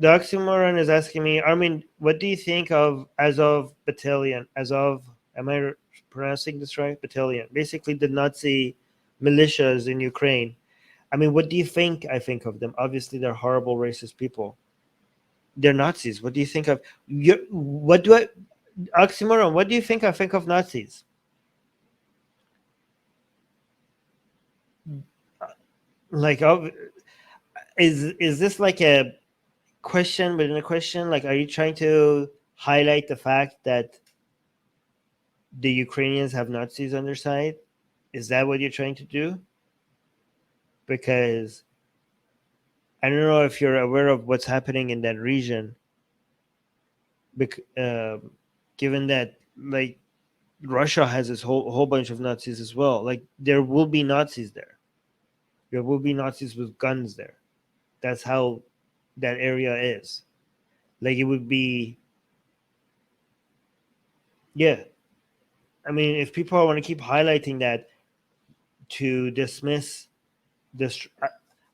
The oxymoron is asking me, Armin, what do you think of Azov Battalion? Azov, am I pronouncing this right? Battalion. Basically, the Nazi militias in Ukraine. I mean, what do you think I think of them? Obviously, they're horrible, racist people. They're Nazis. What do you think of? What do I, oxymoron? What do you think I think of Nazis? Like, is this like a question within a question? Like, are you trying to highlight the fact that the Ukrainians have Nazis on their side? Is that what you're trying to do? Because I don't know if you're aware of what's happening in that region. Given that, like, Russia has this whole bunch of Nazis as well. Like, there will be Nazis there. There will be Nazis with guns there. That's how that area is. Like, it would be, yeah. I mean, if people want to keep highlighting that to dismiss this,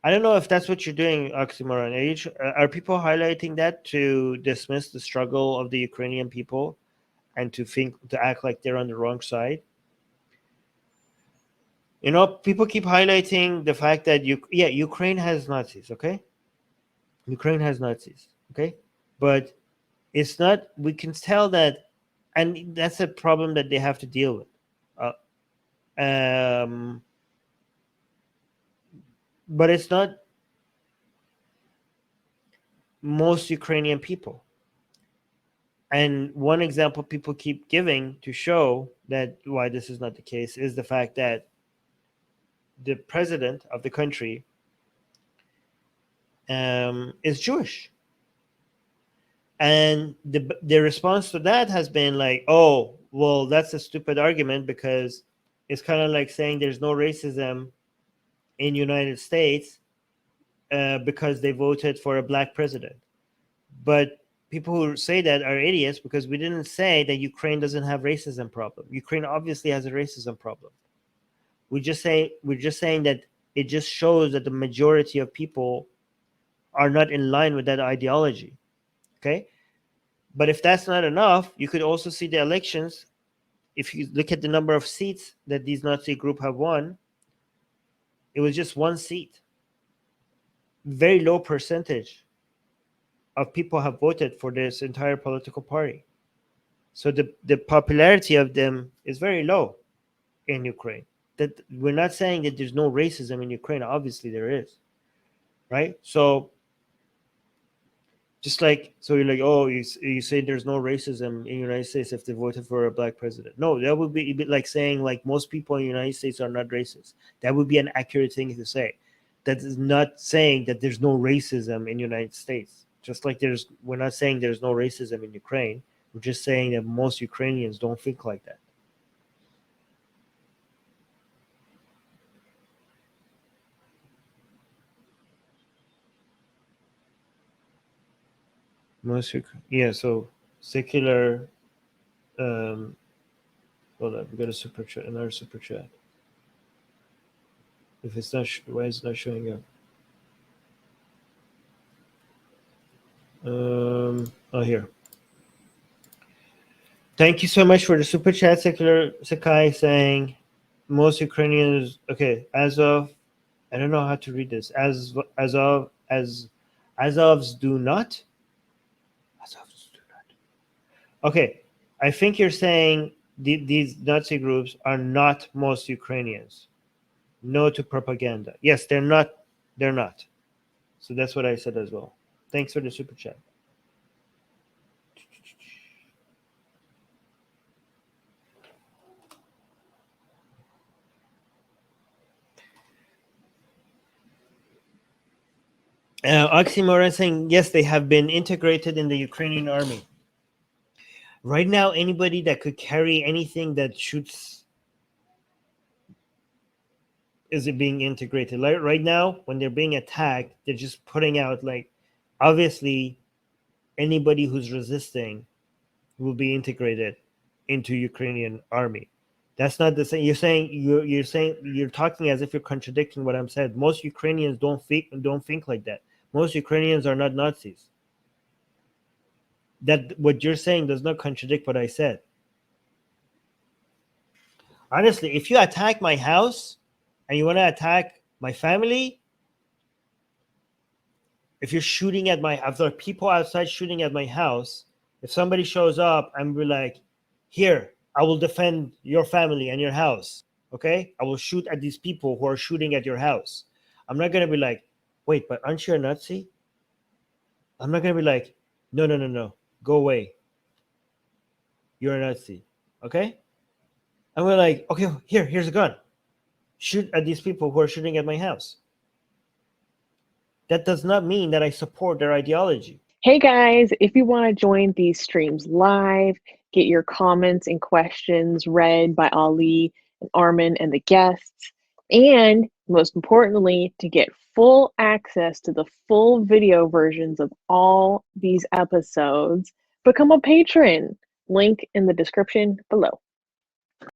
I don't know if that's what you're doing, Oxymoron. Are people highlighting that to dismiss the struggle of the Ukrainian people and to act like they're on the wrong side? You know, people keep highlighting the fact that Ukraine has Nazis, okay? Ukraine has Nazis, okay? But it's not. We can tell that, and that's a problem that they have to deal with. Um, but it's not most Ukrainian people. And one example people keep giving to show that why this is not the case is the fact that the president of the country is Jewish. And the response to that has been like, oh, well, that's a stupid argument because it's kind of like saying there's no racism in United States because they voted for a black president. But people who say that are idiots because we didn't say that Ukraine doesn't have racism problem. Ukraine obviously has a racism problem. We're just saying that it just shows that the majority of people are not in line with that ideology. Okay? But if that's not enough, you could also see the elections. If you look at the number of seats that these Nazi group have won, it was just one seat. Very low percentage of people have voted for this entire political party. So the popularity of them is very low in Ukraine. That we're not saying that there's no racism in Ukraine. Obviously there is, right? So just like, so you're like, oh, you say there's no racism in the United States if they voted for a black president. No, that would be a bit like saying like most people in the United States are not racist. That would be an accurate thing to say. That is not saying that there's no racism in the United States. Just like we're not saying there's no racism in Ukraine. We're just saying that most Ukrainians don't think like that. So secular. Hold on, we got a super chat, another super chat. If it's not, why is it not showing up? Oh, here. Thank you so much for the super chat, Secular Sakai, saying most Ukrainians. Okay, I don't know how to read this. Azovs do not. Azovs do not. Okay, I think you're saying these Nazi groups are not most Ukrainians. No to propaganda. Yes, they're not. They're not. So that's what I said as well. Thanks for the super chat. Oxymoron saying, yes, they have been integrated in the Ukrainian army. Right now, anybody that could carry anything that shoots is it being integrated. Like right now, when they're being attacked, they're just putting out, like, obviously, anybody who's resisting will be integrated into Ukrainian army. That's not the same. You're talking as if you're contradicting what I'm saying. Most Ukrainians don't think like that. Most Ukrainians are not Nazis. that what you're saying does not contradict what I said. Honestly, if you attack my house and you want to attack my family, if you're shooting at my, if there are people outside shooting at my house, if somebody shows up and be like, here, I will defend your family and your house, okay? I will shoot at these people who are shooting at your house. I'm not going to be like, wait, but aren't you a Nazi? I'm not going to be like, no, go away. You're a Nazi, okay? And we're like, okay, here's a gun. Shoot at these people who are shooting at my house. That does not mean that I support their ideology. Hey guys, if you want to join these streams live, get your comments and questions read by Ali and Armin and the guests, and most importantly, to get full access to the full video versions of all these episodes, become a patron. Link in the description below.